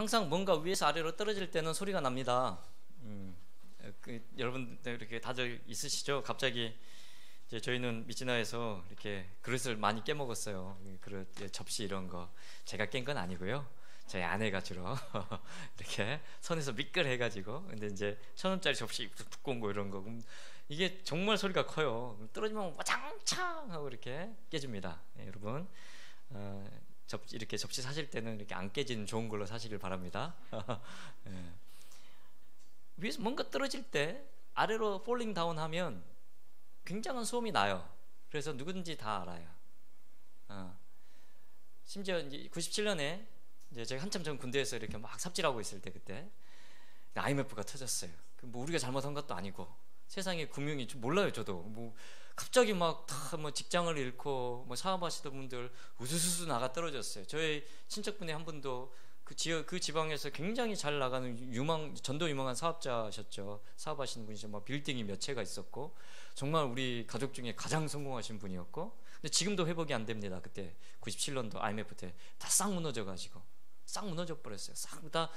항상 뭔가 위에서 아래로 떨어질 때는 소리가 납니다. 여러분들 이렇게 다들 있으시죠? 갑자기 이제 저희는 미즈나에서 이렇게 그릇을 많이 깨먹었어요. 그릇, 접시 이런 거 제가 깬 건 아니고요. 저희 아내가 주로 이렇게 손에서 미끌해가지고, 근데 이제 1,000원짜리 접시 두꺼운 거 이런 거, 이게 정말 소리가 커요. 떨어지면 와장창 하고 이렇게 깨집니다. 여러분, 이렇게 접시 사실 때는 이렇게 안 깨지는 좋은 걸로 사시길 바랍니다. 위에서 뭔가 떨어질 때 아래로 폴링 다운 하면 굉장한 소음이 나요. 그래서 누구든지 다 알아요. 심지어 이제 97년에 이제 제가 한참 전 군대에서 이렇게 막 삽질하고 있을 때, 그때 IMF가 터졌어요. 뭐 우리가 잘못한 것도 아니고 세상의 금융이 좀 몰라요. 저도 뭐 갑자기 막 다 뭐 직장을 잃고 뭐 사업하시던 분들 우수수수 나가 떨어졌어요. 저희 친척분의 한 분도 그 지방에서 굉장히 잘 나가는 전도 유망한 사업자셨죠. 사업하시는 분이죠. 뭐 빌딩이 몇 채가 있었고 정말 우리 가족 중에 가장 성공하신 분이었고, 근데 지금도 회복이 안 됩니다. 그때 97년도 IMF 때 다 싹 무너져가지고 싹 무너져 버렸어요. 싹 다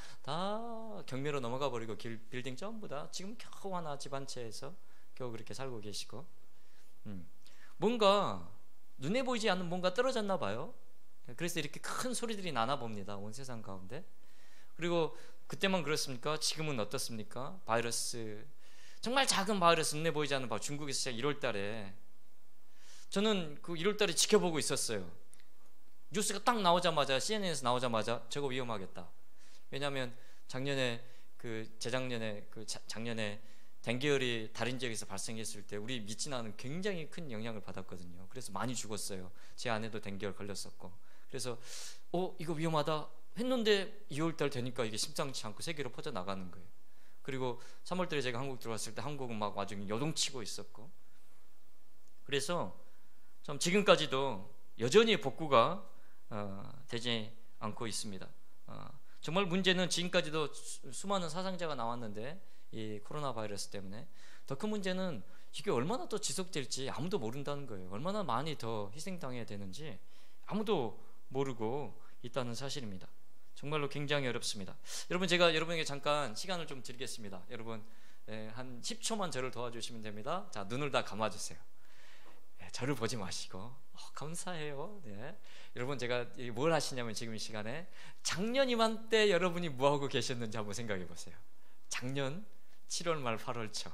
경매로 넘어가 버리고 빌딩 전부 다 지금 겨우 하나 집 한 채에서 겨우 그렇게 살고 계시고, 뭔가 눈에 보이지 않는 뭔가 떨어졌나 봐요. 그래서 이렇게 큰 소리들이 나나 봅니다. 온 세상 가운데. 그리고 그때만 그렇습니까? 지금은 어떻습니까? 바이러스, 정말 작은 바이러스, 눈에 보이지 않는 중국에서 시작 1월 달에 저는 그 1월 달에 지켜보고 있었어요. 뉴스가 딱 나오자마자, CNN에서 나오자마자 저거 위험하겠다. 왜냐하면 작년에 작년에 댕기열이 다른 지역에서 발생했을 때 우리 미치나는 굉장히 큰 영향을 받았거든요. 그래서 많이 죽었어요. 제 아내도 댕기열 걸렸었고. 그래서 이거 위험하다 했는데 2월달 되니까 이게 심상치 않고 세계로 퍼져나가는 거예요. 그리고 3월달에 제가 한국 들어왔을 때 한국은 막 와중에 요동치고 있었고, 그래서 좀 지금까지도 여전히 복구가 되지 않고 있습니다. 정말 문제는 지금까지도 수많은 사상자가 나왔는데 이 코로나 바이러스 때문에 더 큰 문제는 이게 얼마나 또 지속될지 아무도 모른다는 거예요. 얼마나 많이 더 희생당해야 되는지 아무도 모르고 있다는 사실입니다. 정말로 굉장히 어렵습니다. 여러분, 제가 여러분에게 잠깐 시간을 좀 드리겠습니다. 여러분, 한 10초만 저를 도와주시면 됩니다. 자, 눈을 다 감아주세요. 저를 보지 마시고 감사해요. 네. 여러분, 제가 뭘 하시냐면 지금 이 시간에 작년 이맘때 여러분이 뭐하고 계셨는지 한번 생각해 보세요. 작년 7월 말 8월 초.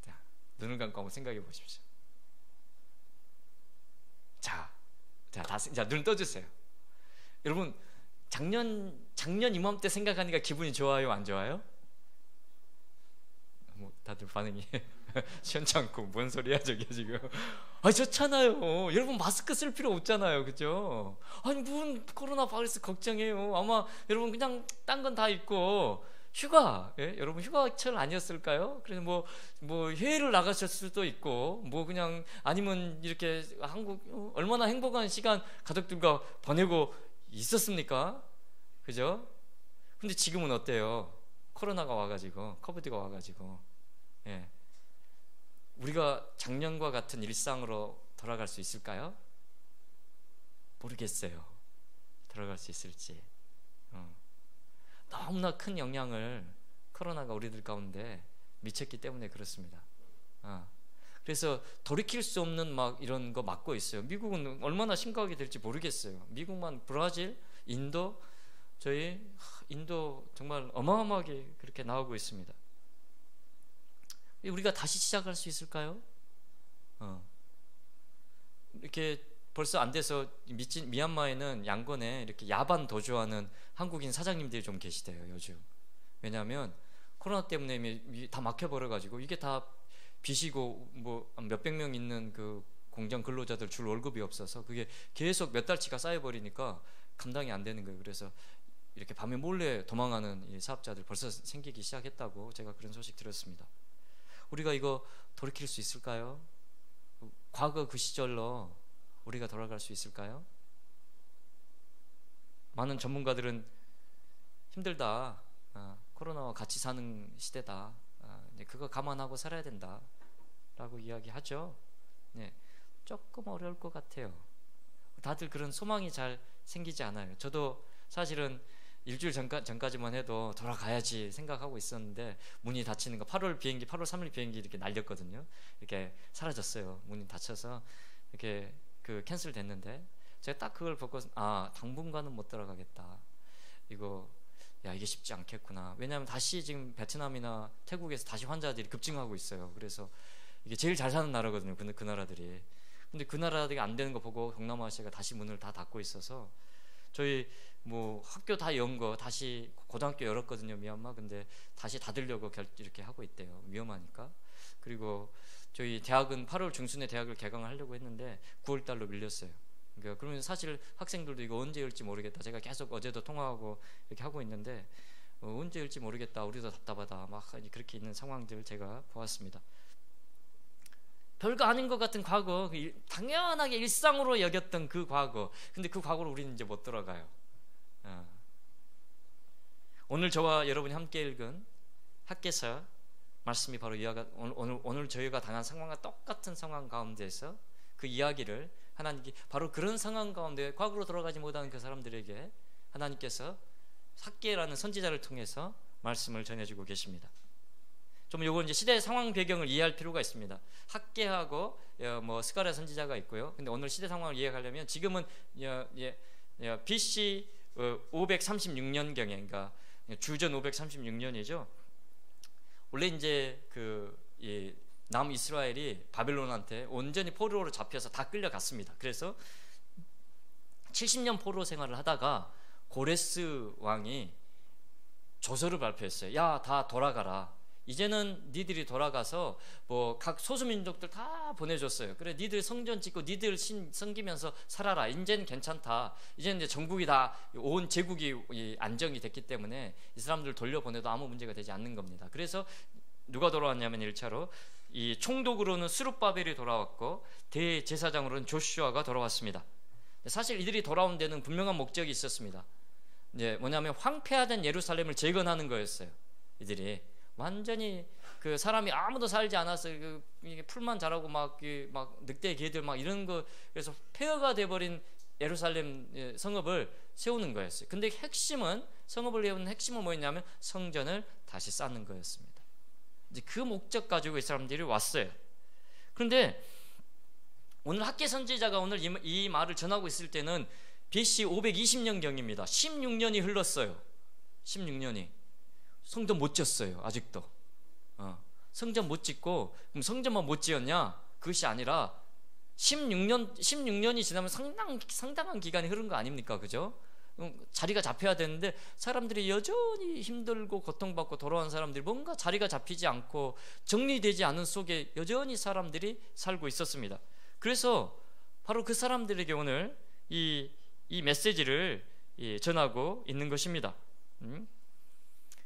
자, 눈을 감고 한번 생각해 보십시오. 자, 눈을 떠주세요. 여러분, 작년 이맘때 생각하니까 기분이 좋아요, 안 좋아요? 뭐 다들 반응이 시원찮고 뭔 소리야 저게 지금. 좋잖아요. 여러분, 마스크 쓸 필요 없잖아요, 그죠? 아니 무슨 코로나 바이러스 걱정해요. 아마 여러분 그냥 딴 건 다 있고 휴가, 여러분 휴가철 아니었을까요? 그래서 뭐 해외를 나가실 수도 있고, 뭐 그냥 아니면 이렇게 한국 얼마나 행복한 시간 가족들과 보내고 있었습니까? 그죠? 근데 지금은 어때요? 코로나가 와가지고, 코비드가 와가지고, 우리가 작년과 같은 일상으로 돌아갈 수 있을까요? 모르겠어요. 돌아갈 수 있을지. 너무나 큰 영향을 코로나가 우리들 가운데 미쳤기 때문에 그렇습니다. 그래서 돌이킬 수 없는 막 이런 거 막고 있어요. 미국은 얼마나 심각하게 될지 모르겠어요. 미국만, 브라질, 인도, 인도 정말 어마어마하게 그렇게 나오고 있습니다. 우리가 다시 시작할 수 있을까요? 이렇게 벌써 안 돼서 미얀마에는 양곤에 이렇게 야반 도주하는 한국인 사장님들이 좀 계시대요, 요즘. 왜냐하면 코로나 때문에 다 막혀버려가지고 이게 다 빚이고 뭐 몇백 명 있는 그 공장 근로자들 줄 월급이 없어서 그게 계속 몇 달치가 쌓여버리니까 감당이 안 되는 거예요. 그래서 이렇게 밤에 몰래 도망하는 이 사업자들 벌써 생기기 시작했다고 제가 그런 소식 들었습니다. 우리가 이거 돌이킬 수 있을까요? 과거 그 시절로 우리가 돌아갈 수 있을까요? 많은 전문가들은 힘들다, 코로나와 같이 사는 시대다, 그거 감안하고 살아야 된다 라고 이야기하죠. 조금 어려울 것 같아요. 다들 그런 소망이 잘 생기지 않아요. 저도 사실은 일주일 전까지만 해도 돌아가야지 생각하고 있었는데 문이 닫히는 거 8월 3일 비행기 이렇게 날렸거든요. 이렇게 사라졌어요. 문이 닫혀서 이렇게 그 캔슬 됐는데 제가 딱 그걸 보고 당분간은 못 돌아가겠다. 이게 쉽지 않겠구나. 왜냐하면 다시 지금 베트남이나 태국에서 다시 환자들이 급증하고 있어요. 그래서 이게 제일 잘 사는 나라거든요. 그 나라들이. 근데 그 나라들이 안 되는 거 보고 동남아시아가 다시 문을 다 닫고 있어서 저희 뭐 학교 다 연 거 다시 고등학교 열었거든요. 미얀마. 근데 다시 닫으려고 이렇게 하고 있대요. 위험하니까. 그리고 저희 대학은 8월 중순에 대학을 개강을 하려고 했는데 9월 달로 밀렸어요. 그러니까 그러면 사실 학생들도 이거 언제 열지 모르겠다. 제가 계속 어제도 통화하고 이렇게 하고 있는데 언제 열지 모르겠다. 우리도 답답하다. 막 그렇게 있는 상황들 제가 보았습니다. 별거 아닌 것 같은 과거, 당연하게 일상으로 여겼던 그 과거. 근데 그 과거로 우리는 이제 못 돌아가요. 오늘 저와 여러분이 함께 읽은 학개서 말씀이 바로 오늘 저희가 당한 상황과 똑같은 상황 가운데서 그 이야기를 하나님께 바로 그런 상황 가운데 과거로 돌아가지 못하는 그 사람들에게 하나님께서 학개라는 선지자를 통해서 말씀을 전해주고 계십니다. 좀 요건 이제 시대 상황 배경을 이해할 필요가 있습니다. 학개하고 뭐 스가랴 선지자가 있고요. 근데 오늘 시대 상황을 이해하려면 지금은 BC 536년경에, 그러니까 주전 536년이죠. 원래 이제 남이스라엘이 바벨론한테 온전히 포로로 잡혀서 다 끌려갔습니다. 그래서 70년 포로 생활을 하다가 고레스 왕이 조서를 발표했어요. 야, 다 돌아가라. 이제는 니들이 돌아가서 뭐 각 소수민족들 다 보내줬어요. 그래, 니들 성전 짓고 니들 신 섬기면서 살아라. 이제는 괜찮다. 이제는 이제 전국이 다 온 제국이 안정이 됐기 때문에 이 사람들 돌려보내도 아무 문제가 되지 않는 겁니다. 그래서 누가 돌아왔냐면 1차로 이 총독으로는 스룹바벨이 돌아왔고 대제사장으로는 조슈아가 돌아왔습니다. 사실 이들이 돌아온 데는 분명한 목적이 있었습니다. 뭐냐면 황폐화된 예루살렘을 재건하는 거였어요. 이들이 완전히 그 사람이 아무도 살지 않았어요. 풀만 자라고 막 늑대 개들 막 이런 거, 그래서 폐허가 돼버린 예루살렘 성읍을 세우는 거였어요. 근데 성읍을 세우는 핵심은 뭐였냐면 성전을 다시 쌓는 거였습니다. 이제 그 목적 가지고 이 사람들이 왔어요. 그런데 오늘 학개 선지자가 오늘 이 말을 전하고 있을 때는 BC 520년경입니다. 16년이 흘렀어요. 16년이. 성전 못 지었어요. 아직도. 성전 못 짓고, 그럼 성전만 못 지었냐? 그것이 아니라 16년이 지나면 상당한 기간이 흐른 거 아닙니까? 그죠? 자리가 잡혀야 되는데 사람들이 여전히 힘들고 고통받고 돌아온 사람들이 뭔가 자리가 잡히지 않고 정리되지 않은 속에 여전히 사람들이 살고 있었습니다. 그래서 바로 그 사람들에게 오늘 이 메시지를 전하고 있는 것입니다.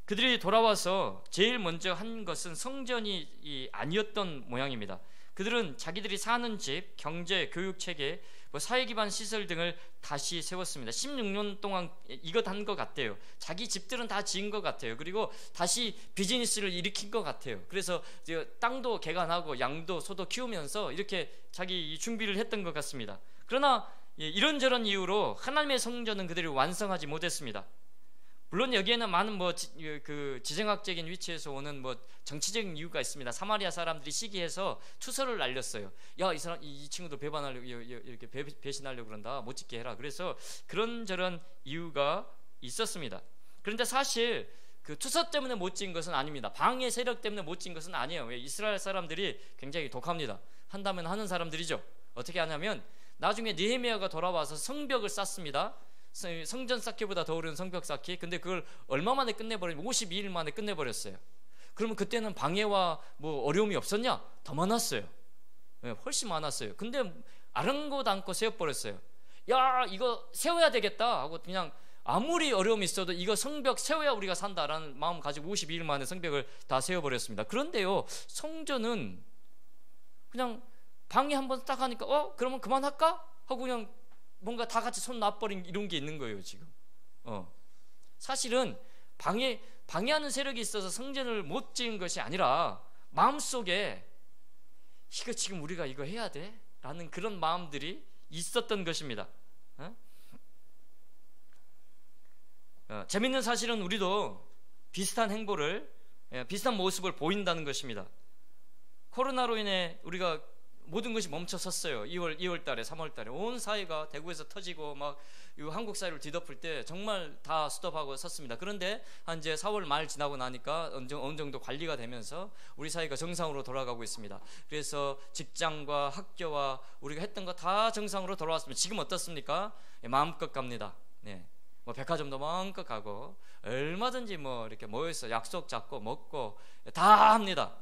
그들이 돌아와서 제일 먼저 한 것은 성전이 아니었던 모양입니다. 그들은 자기들이 사는 집, 경제, 교육체계, 사회 기반 시설 등을 다시 세웠습니다. 16년 동안 이것 한 것 같아요. 자기 집들은 다 지은 것 같아요. 그리고 다시 비즈니스를 일으킨 것 같아요. 그래서 땅도 개간하고 양도 소도 키우면서 이렇게 자기 준비를 했던 것 같습니다. 그러나 이런저런 이유로 하나님의 성전은 그들이 완성하지 못했습니다. 물론 여기에는 많은 지정학적인 위치에서 오는 정치적인 이유가 있습니다. 사마리아 사람들이 시기해서 투서를 날렸어요. 야, 이 친구들 배반하려고 이렇게 배신하려고 그런다. 못 짓게 해라. 그래서 그런저런 이유가 있었습니다. 그런데 사실 그 투서 때문에 못 지은 것은 아닙니다. 방해 세력 때문에 못 지은 것은 아니에요. 왜? 이스라엘 사람들이 굉장히 독합니다. 한다면 하는 사람들이죠. 어떻게 하냐면 나중에 느헤미야가 돌아와서 성벽을 쌓습니다. 성전 쌓기보다 더 어려운 성벽 쌓기. 근데 그걸 얼마 만에 끝내버리면 52일 만에 끝내버렸어요. 그러면 그때는 방해와 어려움이 없었냐? 더 많았어요. 훨씬 많았어요. 근데 아랑곳 않고 세워버렸어요. 야, 이거 세워야 되겠다 하고 그냥 아무리 어려움이 있어도 이거 성벽 세워야 우리가 산다라는 마음 가지고 52일 만에 성벽을 다 세워버렸습니다. 그런데요, 성전은 그냥 방해 한번 딱 하니까 그러면 그만할까? 하고 그냥 뭔가 다 같이 손 놔버린 이런 게 있는 거예요 지금. 사실은 방해하는 세력이 있어서 성전을 못 지은 것이 아니라 마음속에 이거 지금 우리가 이거 해야 돼? 라는 그런 마음들이 있었던 것입니다. 재밌는 사실은 우리도 비슷한 행보를, 비슷한 모습을 보인다는 것입니다. 코로나로 인해 우리가 모든 것이 멈춰섰어요. 2월 달에, 3월 달에 온 사회가 대구에서 터지고 막 한국 사회를 뒤덮을 때 정말 다 스톱하고 섰습니다. 그런데 한 이제 4월 말 지나고 나니까 어느 정도 관리가 되면서 우리 사회가 정상으로 돌아가고 있습니다. 그래서 직장과 학교와 우리가 했던 거 다 정상으로 돌아왔습니다. 지금 어떻습니까? 마음껏 갑니다. 네. 뭐 백화점도 마음껏 가고 얼마든지 뭐 이렇게 모여서 약속 잡고 먹고 다 합니다.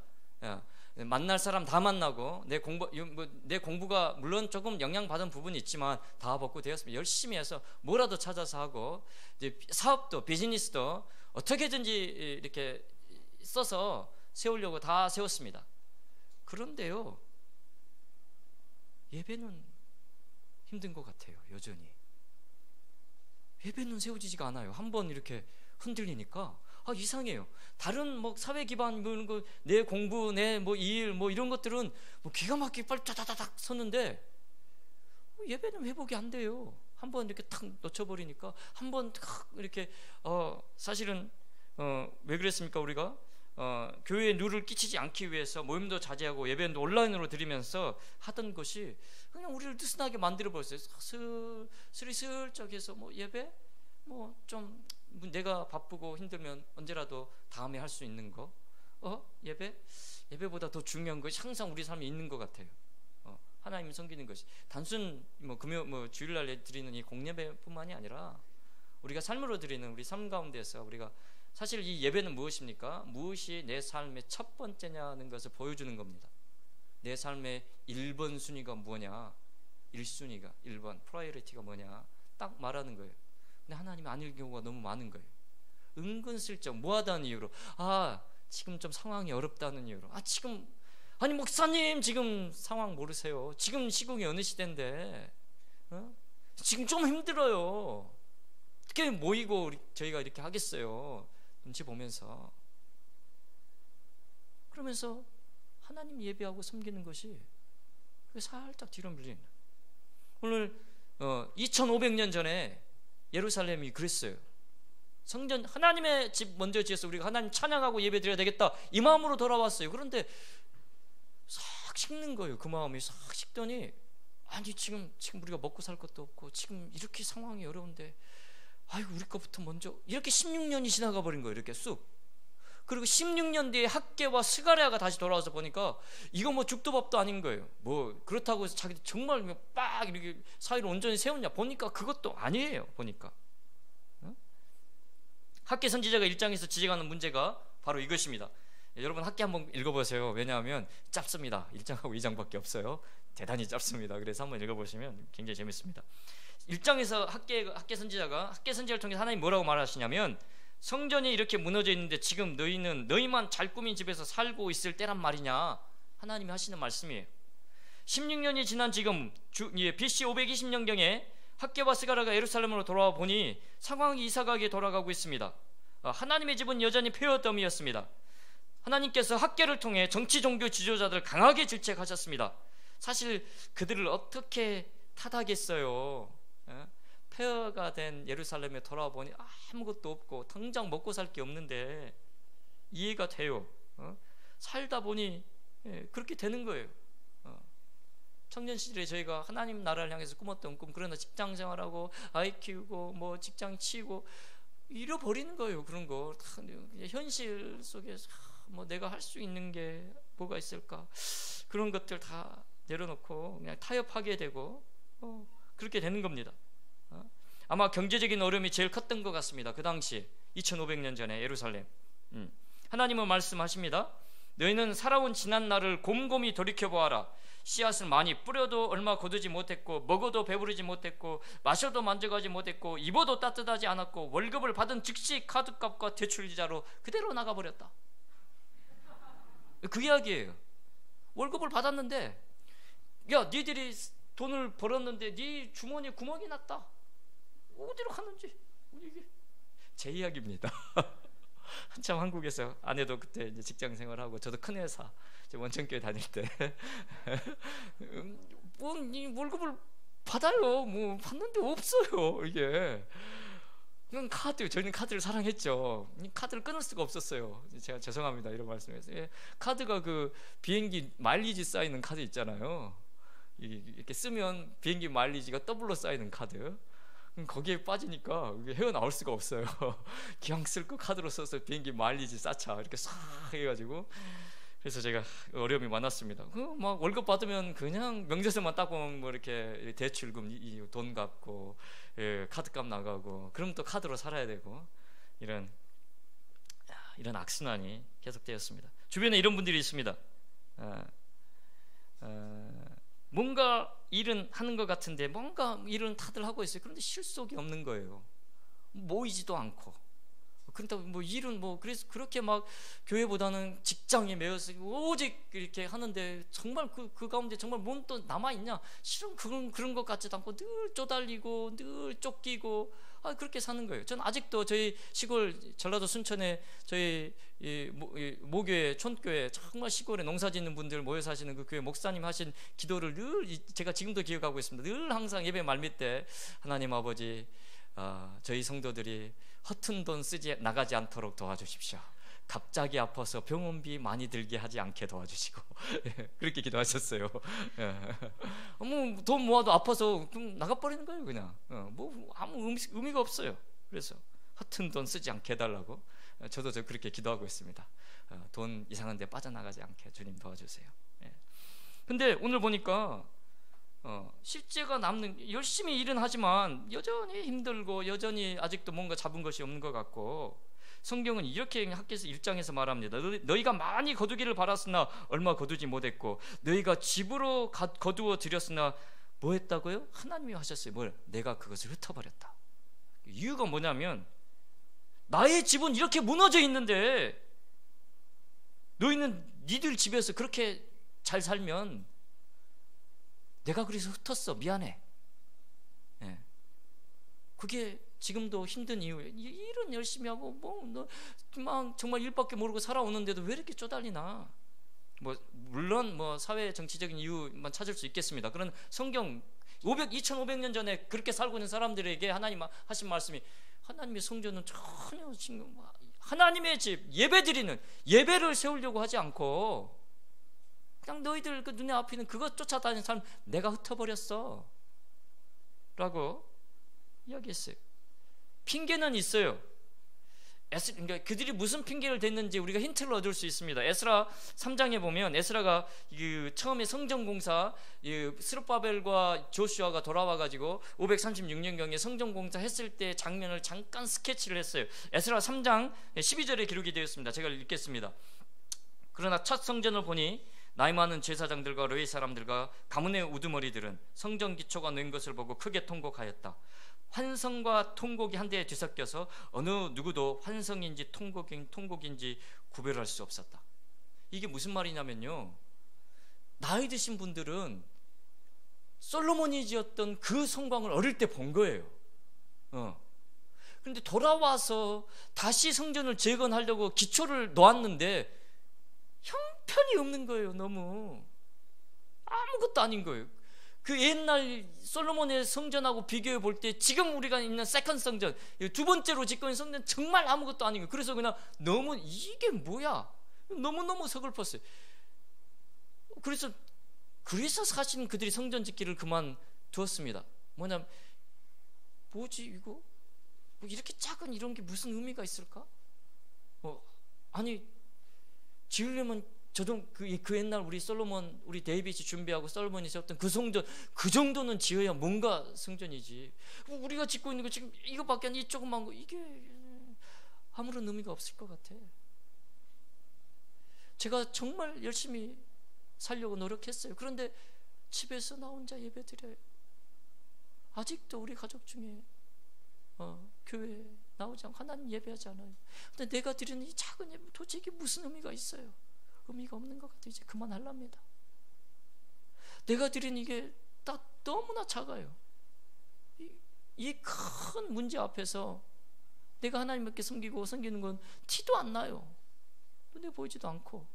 만날 사람 다 만나고 내 공부가 물론 조금 영향받은 부분이 있지만 다 복구되었습니다. 열심히 해서 뭐라도 찾아서 하고, 이제 사업도 비즈니스도 어떻게든지 이렇게 써서 세우려고 다 세웠습니다. 그런데요, 예배는 힘든 것 같아요. 여전히 예배는 세워지지가 않아요. 한번 이렇게 흔들리니까 이상해요. 다른 뭐 사회 기반 뭐 이런 거, 내 공부, 내 뭐 일 뭐 이런 것들은 뭐 기가 막히게 빨리 따다다닥 섰는데 예배는 회복이 안 돼요. 한번 이렇게 탁 놓쳐버리니까 한번 탁 이렇게 사실은 왜 그랬습니까? 우리가 교회에 누를 끼치지 않기 위해서 모임도 자제하고 예배도 온라인으로 드리면서 하던 것이 그냥 우리를 느슨하게 만들어 버렸어요. 스리슬쩍 해서 뭐 예배 뭐 좀 내가 바쁘고 힘들면 언제라도 다음에 할 수 있는 거, 예배보다 더 중요한 것이 항상 우리 삶에 있는 것 같아요. 하나님을 섬기는 것이 단순 뭐 주일날 드리는 이 공예배뿐만이 아니라 우리가 삶으로 드리는 우리 삶 가운데서 우리가 사실 이 예배는 무엇입니까? 무엇이 내 삶의 첫 번째냐는 것을 보여주는 겁니다. 내 삶의 1번 순위가 뭐냐, 1순위가 1번 프라이어리티가 뭐냐 딱 말하는 거예요. 근데 하나님이 아닐 경우가 너무 많은 거예요. 은근슬쩍 뭐하다는 이유로, 지금 좀 상황이 어렵다는 이유로, 아니 목사님 지금 상황 모르세요. 지금 시국이 어느 시대인데 지금 좀 힘들어요. 어떻게 모이고 저희가 이렇게 하겠어요. 눈치 보면서. 그러면서 하나님 예배하고 섬기는 것이 살짝 뒤로 밀리는. 오늘 2500년 전에 예루살렘이 그랬어요. 성전 하나님의 집 먼저 지어서 우리가 하나님 찬양하고 예배 드려야 되겠다 이 마음으로 돌아왔어요. 그런데 싹 식는 거예요. 그 마음이 싹 식더니 아니 지금 우리가 먹고 살 것도 없고 지금 이렇게 상황이 어려운데 우리 거부터 먼저, 이렇게 16년이 지나가 버린 거예요. 이렇게 쑥. 그리고 16년 뒤에 학개와 스가랴가 다시 돌아와서 보니까 이거 뭐 죽도 밥도 아닌 거예요. 뭐 그렇다고 해서 자기들 정말 빡 이렇게 사회를 온전히 세웠냐 보니까 그것도 아니에요. 보니까 학개 선지자가 1장에서 지적하는 문제가 바로 이것입니다. 여러분 학개 한번 읽어보세요. 왜냐하면 짧습니다. 1장하고 2장밖에 없어요. 대단히 짧습니다. 그래서 한번 읽어보시면 굉장히 재밌습니다. 1장에서 학개 선지자를 통해서 하나님 뭐라고 말하시냐면, 성전이 이렇게 무너져 있는데 지금 너희만 잘 꾸민 집에서 살고 있을 때란 말이냐, 하나님이 하시는 말씀이에요. 16년이 지난 지금 BC 520년경에 학개와 스가랴가 예루살렘으로 돌아와 보니 상황이 이상하게 돌아가고 있습니다. 하나님의 집은 여전히 폐허더미였습니다. 하나님께서 학개를 통해 정치 종교 지도자들을 강하게 질책하셨습니다. 사실 그들을 어떻게 탓하겠어요. 폐허가 된 예루살렘에 돌아와 보니 아무것도 없고 당장 먹고 살 게 없는데 이해가 돼요. 살다 보니 그렇게 되는 거예요. 청년 시절에 저희가 하나님 나라를 향해서 꿈었던 꿈, 그러나 직장 생활하고 아이 키우고 뭐 직장 치고 잃어버리는 거예요. 그런 거 현실 속에서 뭐 내가 할 수 있는 게 뭐가 있을까, 그런 것들 다 내려놓고 그냥 타협하게 되고 그렇게 되는 겁니다. 아마 경제적인 어려움이 제일 컸던 것 같습니다. 그 당시 2500년 전에 예루살렘. 하나님은 말씀하십니다. 너희는 살아온 지난 날을 곰곰이 돌이켜보아라. 씨앗을 많이 뿌려도 얼마 거두지 못했고, 먹어도 배부르지 못했고, 마셔도 만족하지 못했고, 입어도 따뜻하지 않았고, 월급을 받은 즉시 카드값과 대출이자로 그대로 나가버렸다. 그 이야기예요. 월급을 받았는데, 야 니들이 돈을 벌었는데 네 주머니에 구멍이 났다. 어디로 갔는지. 이게 제 이야기입니다. 한참 한국에서 아내도 그때 이제 직장 생활하고 저도 큰 회사 원천교회 다닐 때 뭐 월급을 받아요. 뭐 받는데 없어요. 이게 이건 저희는 카드를 사랑했죠. 이 카드를 끊을 수가 없었어요. 제가 죄송합니다 이런 말씀해서. 예, 카드가 그 비행기 마일리지 쌓이는 카드 있잖아요. 이렇게 쓰면 비행기 마일리지가 더블로 쌓이는 카드. 거기에 빠지니까 헤어나올 수가 없어요. 기왕 쓸 거 카드로 써서 비행기 마일리지 쌓자 이렇게 싹 해가지고. 그래서 제가 어려움이 많았습니다. 막 월급 받으면 그냥 명세서만 딱 보면 뭐 이렇게 대출금 돈 갚고, 예, 카드값 나가고, 그럼 또 카드로 살아야 되고, 이런 악순환이 계속되었습니다. 주변에 이런 분들이 있습니다. 뭔가 일은 하는 것 같은데 뭔가 일은 다들 하고 있어요. 그런데 실속이 없는 거예요. 모이지도 않고. 그렇다고 뭐 일은 뭐 그래서 그렇게 막 교회보다는 직장에 매여서 오직 이렇게 하는데 정말 그 가운데 정말 뭔 또 남아 있냐? 실은 그런 것 같지도 않고 늘 쪼달리고 늘 쫓기고 그렇게 사는 거예요. 저는 아직도 저희 시골 전라도 순천에 저희 모교회 촌교회 정말 시골에 농사짓는 분들 모여 사시는 그 교회 목사님 하신 기도를 늘 제가 지금도 기억하고 있습니다. 늘 항상 예배 말밀 때 하나님 아버지, 저희 성도들이 허튼 돈 쓰지 나가지 않도록 도와주십시오. 갑자기 아파서 병원비 많이 들게 하지 않게 도와주시고 그렇게 기도하셨어요. 뭐 돈 모아도 아파서 좀 나가버리는 거예요. 그냥 뭐 아무 의미가 없어요. 그래서 허튼 돈 쓰지 않게 해달라고 저도 그렇게 기도하고 있습니다. 돈 이상한 데 빠져나가지 않게 주님 도와주세요. 근데 오늘 보니까 실제가 남는, 열심히 일은 하지만 여전히 힘들고 여전히 아직도 뭔가 잡은 것이 없는 것 같고, 성경은 이렇게 학개서 1장에서 말합니다. 너희가 많이 거두기를 바랐으나 얼마 거두지 못했고, 너희가 집으로 거두어 드렸으나 뭐 했다고요? 하나님이 하셨어요. 뭘? 내가 그것을 흩어버렸다. 이유가 뭐냐면 나의 집은 이렇게 무너져 있는데 너희는 니들 집에서 그렇게 잘 살면 내가 그래서 흩었어. 미안해. 예. 그게 지금도 힘든 이유예요. 일은 열심히 하고 막 정말 일밖에 모르고 살아오는데도 왜 이렇게 쪼달리나? 물론 사회 정치적인 이유만 찾을 수 있겠습니다. 그런 성경 2500년 전에 그렇게 살고 있는 사람들에게 하나님 하신 말씀이, 하나님의 성전은 전혀 하나님의 집 예배드리는 예배를 세우려고 하지 않고 그냥 너희들 그 눈에 앞에 있는 그것 쫓아다니는 사람 내가 흩어버렸어 라고 이야기했어요. 핑계는 있어요. 그러니까 그들이 무슨 핑계를 댔는지 우리가 힌트를 얻을 수 있습니다. 에스라 3장에 보면 에스라가 처음에 성전공사 스룹바벨과 조슈아가 돌아와가지고 536년경에 성전공사 했을 때 장면을 잠깐 스케치를 했어요. 에스라 3장 12절에 기록이 되어 있습니다. 제가 읽겠습니다. 그러나 첫 성전을 보니 나이 많은 제사장들과 레위 사람들과 가문의 우두머리들은 성전 기초가 놓인 것을 보고 크게 통곡하였다. 환성과 통곡이 한데에 뒤섞여서 어느 누구도 환성인지 통곡인지 구별할 수 없었다. 이게 무슨 말이냐면요, 나이 드신 분들은 솔로몬이 지었던 그 성곽을 어릴 때 본 거예요. 그런데 돌아와서 다시 성전을 재건하려고 기초를 놓았는데 형편이 없는 거예요. 너무 아무것도 아닌 거예요. 그 옛날 솔로몬의 성전하고 비교해 볼 때 지금 우리가 있는 세컨 성전, 두 번째로 짓고 있는 성전 정말 아무것도 아닌 거예요. 그래서 그냥 너무 이게 뭐야? 너무너무 서글펐어요. 그래서 사실 그들이 성전 짓기를 그만두었습니다. 뭐냐면 뭐지 이거? 이렇게 작은 이런 게 무슨 의미가 있을까? 아니 지으려면 저도 그 옛날 우리 솔로몬, 우리 데이빗이 준비하고 솔로몬이 세웠던 그 성전, 그 정도는 지어야 뭔가 성전이지. 우리가 짓고 있는 거 지금 이거밖에 안, 이 조그만 거, 이게 아무런 의미가 없을 것 같아. 제가 정말 열심히 살려고 노력했어요. 그런데 집에서 나 혼자 예배드려요. 아직도 우리 가족 중에 교회 나오지 않고 하나님 예배하지 않아요. 근데 내가 드리는 이 작은 예배 도대체 이게 무슨 의미가 있어요? 의미가 없는 것 같아요. 이제 그만하랍니다. 내가 드린 이게 너무나 작아요. 이 큰 문제 앞에서 내가 하나님께 섬기는 건 티도 안 나요. 눈에 보이지도 않고.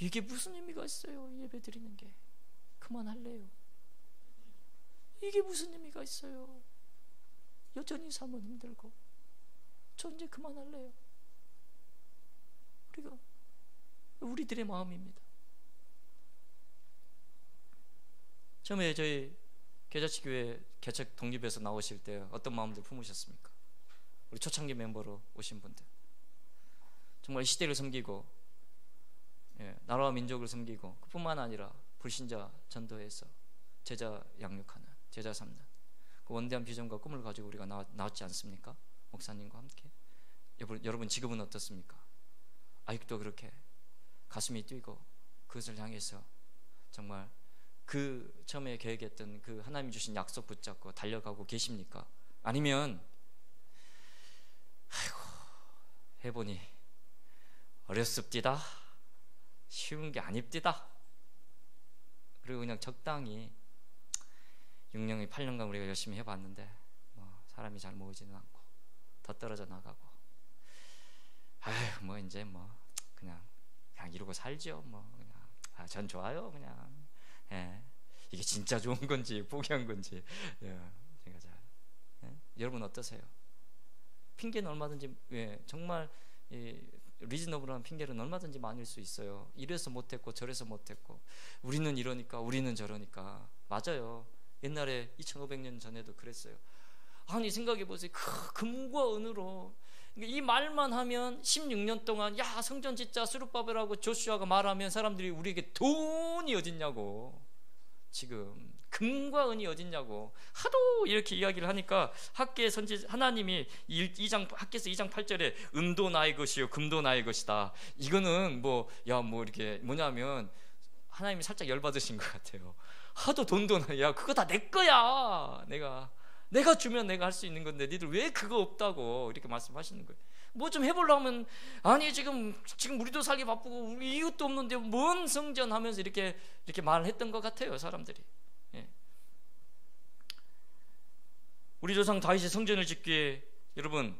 이게 무슨 의미가 있어요? 예배 드리는 게. 그만할래요. 이게 무슨 의미가 있어요? 여전히 삶은 힘들고 저 이제 그만할래요. 우리들의 마음입니다. 처음에 저희 계자치교회 개척 독립에서 나오실 때 어떤 마음들 품으셨습니까? 우리 초창기 멤버로 오신 분들, 정말 이 시대를 섬기고 나라와 민족을 섬기고, 그뿐만 아니라 불신자 전도해서 제자 양육하는, 제자 삼는 그 원대한 비전과 꿈을 가지고 우리가 나왔지 않습니까? 목사님과 함께. 여러분 지금은 어떻습니까? 아직도 그렇게 가슴이 뛰고 그것을 향해서 정말 그 처음에 계획했던 그 하나님 주신 약속 붙잡고 달려가고 계십니까? 아니면 아이고 해보니 어렵습디다, 쉬운 게 아닙디다, 그리고 그냥 적당히 6년이 8년간 우리가 열심히 해봤는데 뭐 사람이 잘 모이지는 않고 더 떨어져 나가고, 아휴 뭐 이제 뭐 그냥 이러고 살죠. 뭐 그냥 전 좋아요. 그냥 이게 진짜 좋은 건지 포기한 건지 제가 잘 여러분 어떠세요? 핑계는 얼마든지 정말 리즈너블한 핑계는 얼마든지 많을 수 있어요. 이래서 못했고 저래서 못했고, 우리는 이러니까 우리는 저러니까. 맞아요. 옛날에 2500년 전에도 그랬어요. 아니 생각해보세요. 금과 은으로 이 말만 하면 16년 동안 야 성전 짓자 스룹바벨하고 조슈아가 말하면 사람들이 우리에게 돈이 어딨냐고, 지금 금과 은이 어딨냐고 하도 이렇게 이야기를 하니까 학계 선지 하나님이 학계에서 2장 8절에 은도 나의 것이요 금도 나의 것이다. 이거는 뭐 이렇게 뭐냐면 하나님이 살짝 열받으신 것 같아요. 하도 돈도 야 그거 다 내 거야. 내가 주면 내가 할 수 있는 건데 니들 왜 그거 없다고 이렇게 말씀하시는 거예요. 뭐 좀 해보려면 아니 지금 우리도 살기 바쁘고 우리 이웃도 없는데 뭔 성전 하면서 이렇게 말을 했던 것 같아요, 사람들이. 우리 조상 다윗이 성전을 짓기에 여러분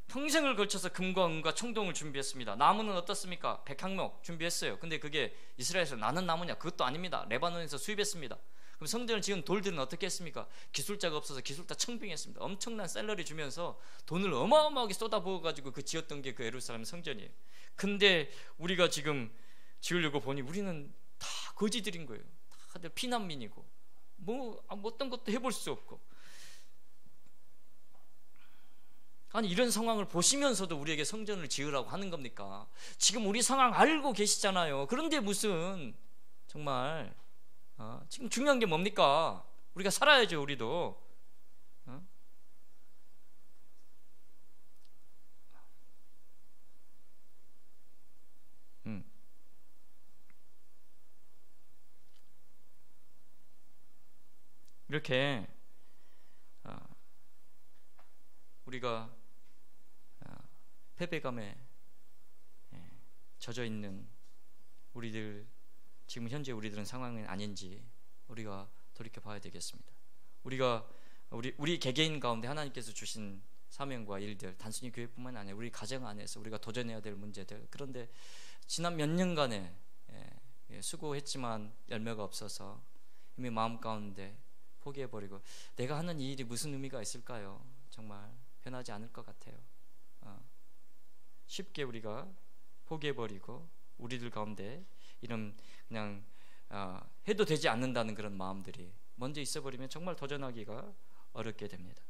평생을 걸쳐서 금과 은과 청동을 준비했습니다. 나무는 어떻습니까? 100항목 준비했어요. 근데 그게 이스라엘에서 나는 나무냐? 그것도 아닙니다. 레바논에서 수입했습니다. 그럼 성전을 지은 돌들은 어떻게 했습니까? 기술자가 없어서 기술자 청빙했습니다. 엄청난 셀러리 주면서 돈을 어마어마하게 쏟아부어가지고 지었던 게 그 예루살렘 성전이에요. 근데 우리가 지금 지으려고 보니 우리는 다 거지들인 거예요. 다들 피난민이고 뭐 어떤 것도 해볼 수 없고. 아니 이런 상황을 보시면서도 우리에게 성전을 지으라고 하는 겁니까? 지금 우리 상황 알고 계시잖아요. 그런데 무슨 정말 지금 중요한 게 뭡니까? 우리가 살아야죠. 우리도 이렇게 우리가 패배감에 젖어 있는 우리들, 지금 현재 우리들은 상황은 아닌지 우리가 돌이켜 봐야 되겠습니다. 우리 개개인 가운데 하나님께서 주신 사명과 일들, 단순히 교회뿐만 아니라 우리 가정 안에서 우리가 도전해야 될 문제들, 그런데 지난 몇 년간에 수고했지만 열매가 없어서 이미 마음 가운데 포기해버리고 내가 하는 이 일이 무슨 의미가 있을까요? 정말 변하지 않을 것 같아요. 쉽게 우리가 포기해버리고 우리들 가운데 이런 그냥 해도 되지 않는다는 그런 마음들이 먼저 있어버리면 정말 도전하기가 어렵게 됩니다.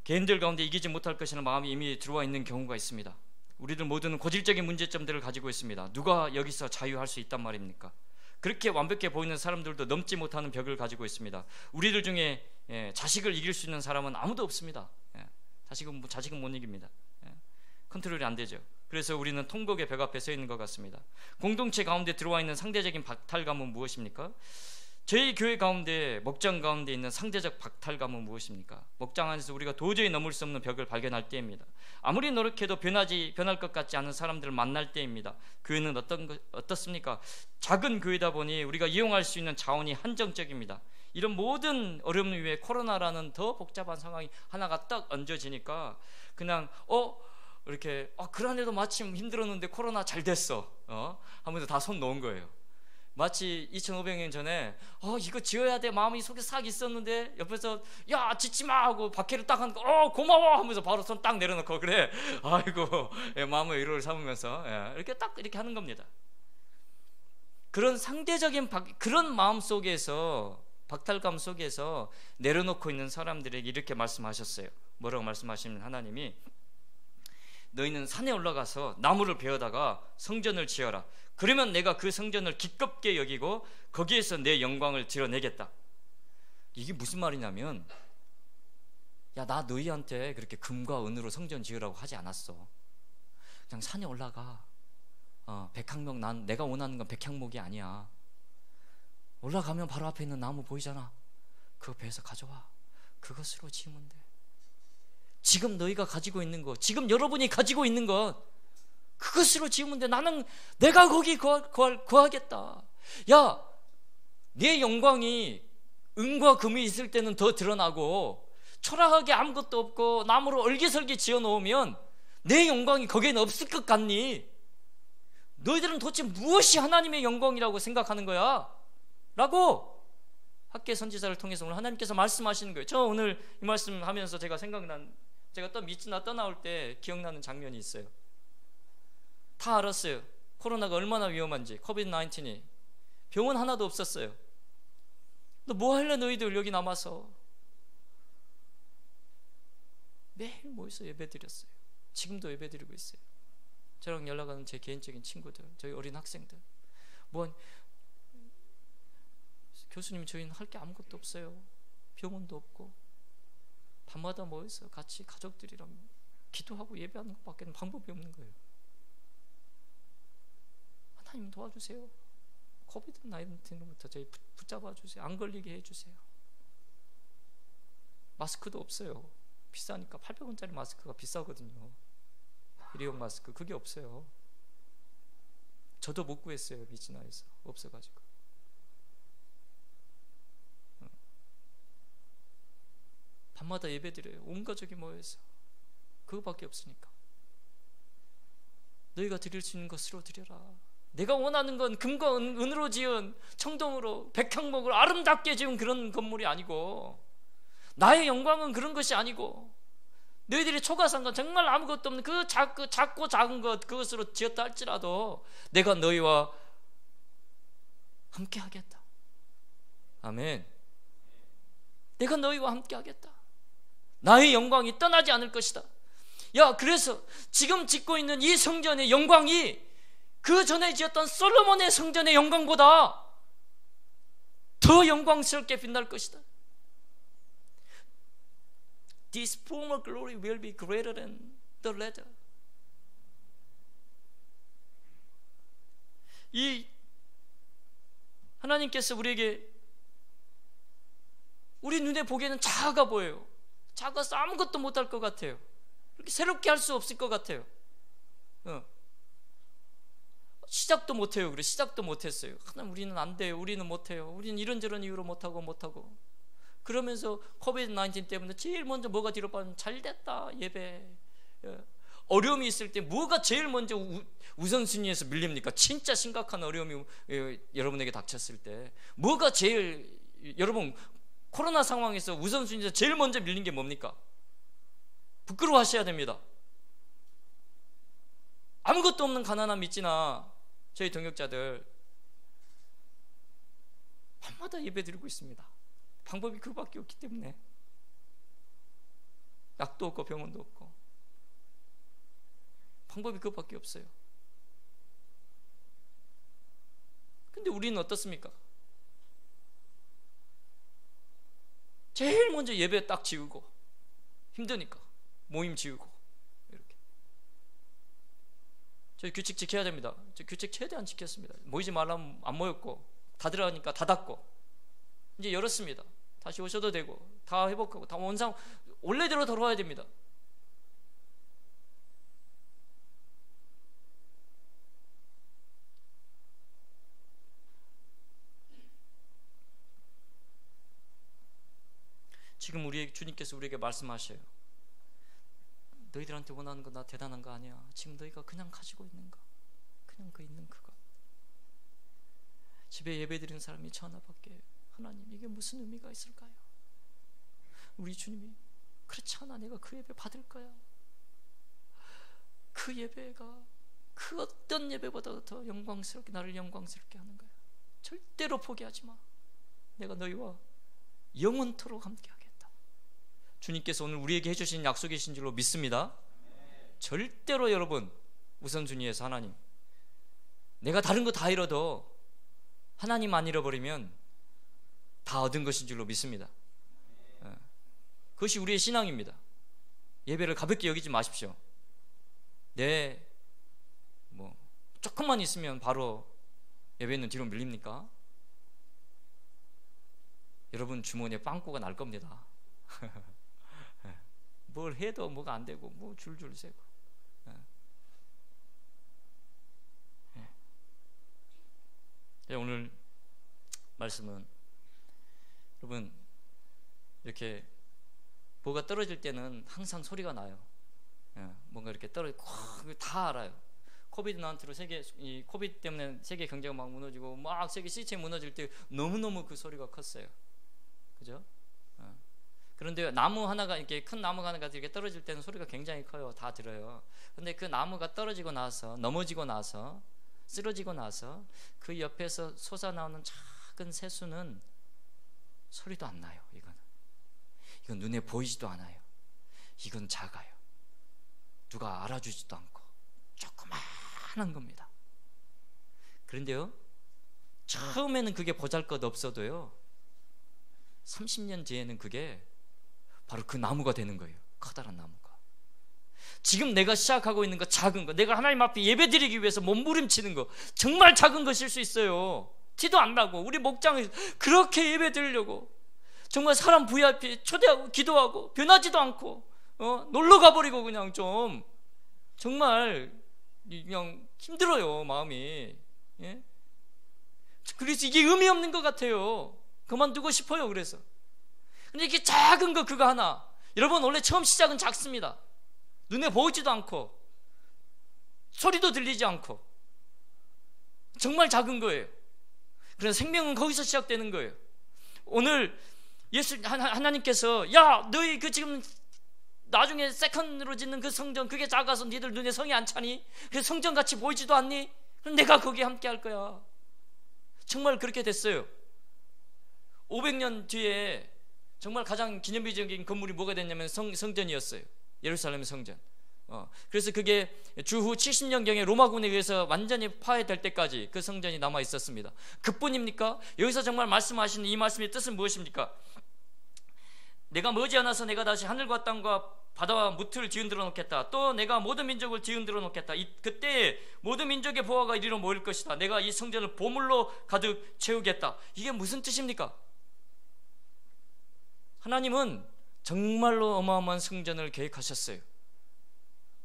개인들 가운데 이기지 못할 것이라는 마음이 이미 들어와 있는 경우가 있습니다. 우리들 모두는 고질적인 문제점들을 가지고 있습니다. 누가 여기서 자유할 수 있단 말입니까? 그렇게 완벽해 보이는 사람들도 넘지 못하는 벽을 가지고 있습니다. 우리들 중에 자식을 이길 수 있는 사람은 아무도 없습니다. 자식은 못 이깁니다. 컨트롤이 안 되죠. 그래서 우리는 통곡의 벽 앞에 서 있는 것 같습니다. 공동체 가운데 들어와 있는 상대적인 박탈감은 무엇입니까? 저희 교회 가운데, 목장 가운데 있는 상대적 박탈감은 무엇입니까? 목장 안에서 우리가 도저히 넘을 수 없는 벽을 발견할 때입니다. 아무리 노력해도 변할 것 같지 않은 사람들을 만날 때입니다. 교회는 어떻습니까? 작은 교회다 보니 우리가 이용할 수 있는 자원이 한정적입니다. 이런 모든 어려움 위에 코로나라는 더 복잡한 상황이 하나가 딱 얹어지니까 그냥 이렇게 그런 애도 마침 힘들었는데 코로나 잘 됐어 하면서 다 손 놓은 거예요. 마치 2500년 전에 이거 지어야 돼 마음이 속에 싹 있었는데 옆에서 야 짓지 마 하고 박해를 딱 하니까 고마워 하면서 바로 손 딱 내려놓고 그래 아이고 마음의 위로를 삼으면서 이렇게 딱 이렇게 하는 겁니다. 그런 상대적인 그런 마음 속에서 박탈감 속에서 내려놓고 있는 사람들에게 이렇게 말씀하셨어요. 뭐라고 말씀하시면 하나님이 너희는 산에 올라가서 나무를 베어다가 성전을 지어라. 그러면 내가 그 성전을 기껍게 여기고 거기에서 내 영광을 드러내겠다. 이게 무슨 말이냐면 야, 나 너희한테 그렇게 금과 은으로 성전 지으라고 하지 않았어. 그냥 산에 올라가. 백향목, 내가 원하는 건 백향목이 아니야. 올라가면 바로 앞에 있는 나무 보이잖아. 그거 베어서 가져와. 그것으로 지으면 돼. 지금 너희가 가지고 있는 것, 지금 여러분이 가지고 있는 것, 그것으로 지으면 돼. 내가 거기 거하겠다. 야, 내 영광이 은과 금이 있을 때는 더 드러나고 초라하게 아무것도 없고 나무로 얼기설기 지어놓으면 내 영광이 거기에는 없을 것 같니? 너희들은 도대체 무엇이 하나님의 영광이라고 생각하는 거야? 라고 학계 선지자를 통해서 오늘 하나님께서 말씀하시는 거예요. 저 오늘 이 말씀하면서 제가 또 미츠나 떠나올 때 기억나는 장면이 있어요. 다 알았어요. 코로나가 얼마나 위험한지. 코비드-19이 병원 하나도 없었어요. 너 뭐 할래 너희들 여기 남아서. 매일 모여서 예배 드렸어요. 지금도 예배 드리고 있어요. 저랑 연락하는 제 개인적인 친구들, 저희 어린 학생들. 교수님 저희는 할 게 아무것도 없어요. 병원도 없고 밤마다 모여서 같이 가족들이랑 기도하고 예배하는 것밖에는 방법이 없는 거예요. 하나님 도와주세요. 코비드-19부터 저희 붙잡아 주세요. 안 걸리게 해주세요. 마스크도 없어요. 비싸니까 800원짜리 마스크가 비싸거든요. 일회용 마스크 그게 없어요. 저도 못 구했어요. 미즈나에서 없어가지고. 밤마다 예배드려요. 온 가족이 모여서. 그거밖에 없으니까. 너희가 드릴 수 있는 것으로 드려라. 내가 원하는 건 금과 은으로 지은 청동으로 백향목으로 아름답게 지은 그런 건물이 아니고, 나의 영광은 그런 것이 아니고, 너희들이 초가산 건 정말 아무것도 없는 그 작고 작은 것, 그것으로 지었다 할지라도 내가 너희와 함께 하겠다. 아멘. 내가 너희와 함께 하겠다. 나의 영광이 떠나지 않을 것이다. 야, 그래서 지금 짓고 있는 이 성전의 영광이 그 전에 지었던 솔로몬의 성전의 영광보다 더 영광스럽게 빛날 것이다. This former glory will be greater than the latter. 이 하나님께서 우리에게, 우리 눈에 보기에는 작아 보여요. 작아서 아무것도 못할 것 같아요. 그렇게 새롭게 할 수 없을 것 같아요. 시작도 못해요. 그래, 시작도 못했어요. 하나님, 우리는 안 돼요. 우리는 못해요. 우리는 이런저런 이유로 못하고. 그러면서 코비드-19 때문에 제일 먼저 뭐가 뒤로 빠지면 잘됐다 예배. 어려움이 있을 때 뭐가 제일 먼저 우선순위에서 밀립니까? 진짜 심각한 어려움이 여러분에게 닥쳤을 때 뭐가 제일, 여러분 코로나 상황에서 우선순위에서 제일 먼저 밀린 게 뭡니까? 부끄러워하셔야 됩니다. 아무것도 없는 가난한 미찌나 저희 동역자들 밤마다 예배 드리고 있습니다. 방법이 그거밖에 없기 때문에. 약도 없고 병원도 없고 방법이 그거밖에 없어요. 근데 우리는 어떻습니까? 제일 먼저 예배 딱 지우고, 힘드니까 모임 지우고, 이렇게. 저희 규칙 지켜야 됩니다. 저 규칙 최대한 지켰습니다. 모이지 말라면 안 모였고, 다 들어가니까 닫았고, 이제 열었습니다. 다시 오셔도 되고, 다 회복하고, 다 원상 원래대로 돌아와야 됩니다. 지금 주님께서 우리에게 말씀하셔요. 너희들한테 원하는 거 나 대단한 거 아니야. 지금 너희가 그냥 가지고 있는 거, 그냥 그 있는 그거. 집에 예배드리는 사람이 저 하나밖에. 하나님, 이게 무슨 의미가 있을까요? 우리 주님이 그렇지 않아, 내가 그 예배 받을 거야. 그 예배가 그 어떤 예배보다 더 영광스럽게, 나를 영광스럽게 하는 거야. 절대로 포기하지 마. 내가 너희와 영원토록 함께하겠다. 주님께서 오늘 우리에게 해주신 약속이신 줄로 믿습니다. 절대로 여러분, 우선순위에서 하나님, 내가 다른 거 다 잃어도 하나님 안 잃어버리면 다 얻은 것인 줄로 믿습니다. 그것이 우리의 신앙입니다. 예배를 가볍게 여기지 마십시오. 뭐 조금만 있으면 바로 예배는 뒤로 밀립니까? 여러분 주머니에 빵꾸가 날 겁니다. 뭘 해도 뭐가 안 되고 뭐 줄줄 새고. 오늘 말씀은 여러분, 이렇게 뭐가 떨어질 때는 항상 소리가 나요. 뭔가 이렇게 떨어지고 다 알아요. 코비드-19로 이 코비드 때문에 세계 경제가 막 무너지고 막 세계 시스템이 무너질 때 너무너무 그 소리가 컸어요. 그죠? 그런데 나무 하나가, 이렇게 큰 나무가 하나가 이렇게 떨어질 때는 소리가 굉장히 커요. 다 들어요. 근데 그 나무가 떨어지고 나서, 넘어지고 나서, 쓰러지고 나서 그 옆에서 솟아나오는 작은 새수는 소리도 안 나요. 이건 눈에 보이지도 않아요. 이건 작아요. 누가 알아주지도 않고 조그마한 겁니다. 그런데요, 처음에는 그게 보잘것 없어도요, 30년 뒤에는 그게 바로 그 나무가 되는 거예요. 커다란 나무가. 지금 내가 시작하고 있는 거, 작은 거, 내가 하나님 앞에 예배드리기 위해서 몸부림치는 거, 정말 작은 것일 수 있어요. 티도 안 나고, 우리 목장에서 그렇게 예배드리려고 정말 사람 VIP 초대하고 기도하고 변하지도 않고 놀러 가버리고 그냥 좀 정말 그냥 힘들어요, 마음이. 예? 그래서 이게 의미 없는 것 같아요. 그만두고 싶어요. 그래서 근데 이게 작은 거 그거 하나, 여러분 원래 처음 시작은 작습니다. 눈에 보이지도 않고 소리도 들리지 않고 정말 작은 거예요. 그래서 생명은 거기서 시작되는 거예요. 오늘 하나님께서, 야, 너희 그 지금 나중에 세컨으로 짓는 그 성전, 그게 작아서 니들 눈에 성이 안 차니? 그래서 성전같이 보이지도 않니? 그럼 내가 거기에 함께 할 거야. 정말 그렇게 됐어요. 500년 뒤에 정말 가장 기념비적인 건물이 뭐가 됐냐면 성전이었어요. 예루살렘 성전. 그래서 그게 주후 70년경에 로마군에 의해서 완전히 파괴될 때까지 그 성전이 남아 있었습니다. 그뿐입니까? 여기서 정말 말씀하시는 이 말씀의 뜻은 무엇입니까? 내가 머지않아서 내가 다시 하늘과 땅과 바다와 무트를 지은들어 놓겠다. 또 내가 모든 민족을 지은들어 놓겠다. 그때 모든 민족의 보화가 이리로 모일 것이다. 내가 이 성전을 보물로 가득 채우겠다. 이게 무슨 뜻입니까? 하나님은 정말로 어마어마한 성전을 계획하셨어요.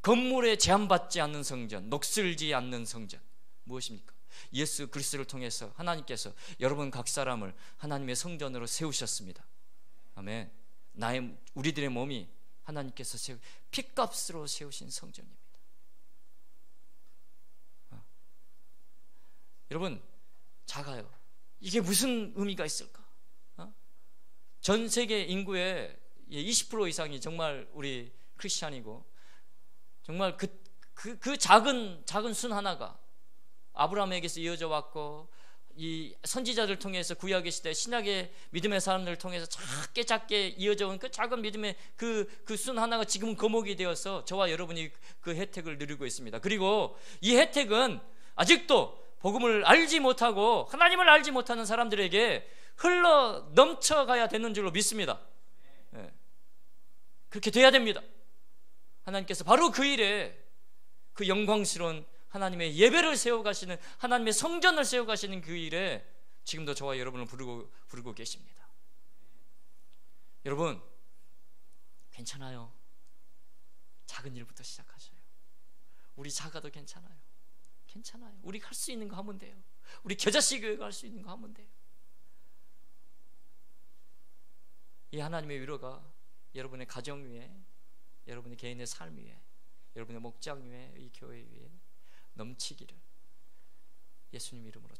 건물에 제한받지 않는 성전, 녹슬지 않는 성전. 무엇입니까? 예수 그리스도를 통해서 하나님께서 여러분 각 사람을 하나님의 성전으로 세우셨습니다. 아멘. 우리들의 몸이 하나님께서 핏값으로 세우신 성전입니다. 여러분, 작아요. 이게 무슨 의미가 있을까? 전 세계 인구의 20% 이상이 정말 우리 크리스찬이고, 정말 그 작은 순 하나가 아브라함에게서 이어져 왔고, 이 선지자들 통해서 구약의 시대 신약의 믿음의 사람들을 통해서 작게 이어져 온 그 작은 믿음의 그 순 하나가 지금은 거목이 되어서 저와 여러분이 그 혜택을 누리고 있습니다. 그리고 이 혜택은 아직도 복음을 알지 못하고 하나님을 알지 못하는 사람들에게 흘러 넘쳐가야 되는 줄로 믿습니다. 네. 그렇게 돼야 됩니다. 하나님께서 바로 그 일에 그 영광스러운 하나님의 예배를 세워가시는, 하나님의 성전을 세워가시는 그 일에 지금도 저와 여러분을 부르고 계십니다. 여러분, 괜찮아요. 작은 일부터 시작하셔요. 우리 작아도 괜찮아요. 우리 할 수 있는 거 하면 돼요. 우리 겨자씨 교회가 할 수 있는 거 하면 돼요. 이 하나님의 위로가 여러분의 가정 위에, 여러분의 개인의 삶 위에, 여러분의 목장 위에, 이 교회 위에 넘치기를 예수님 이름으로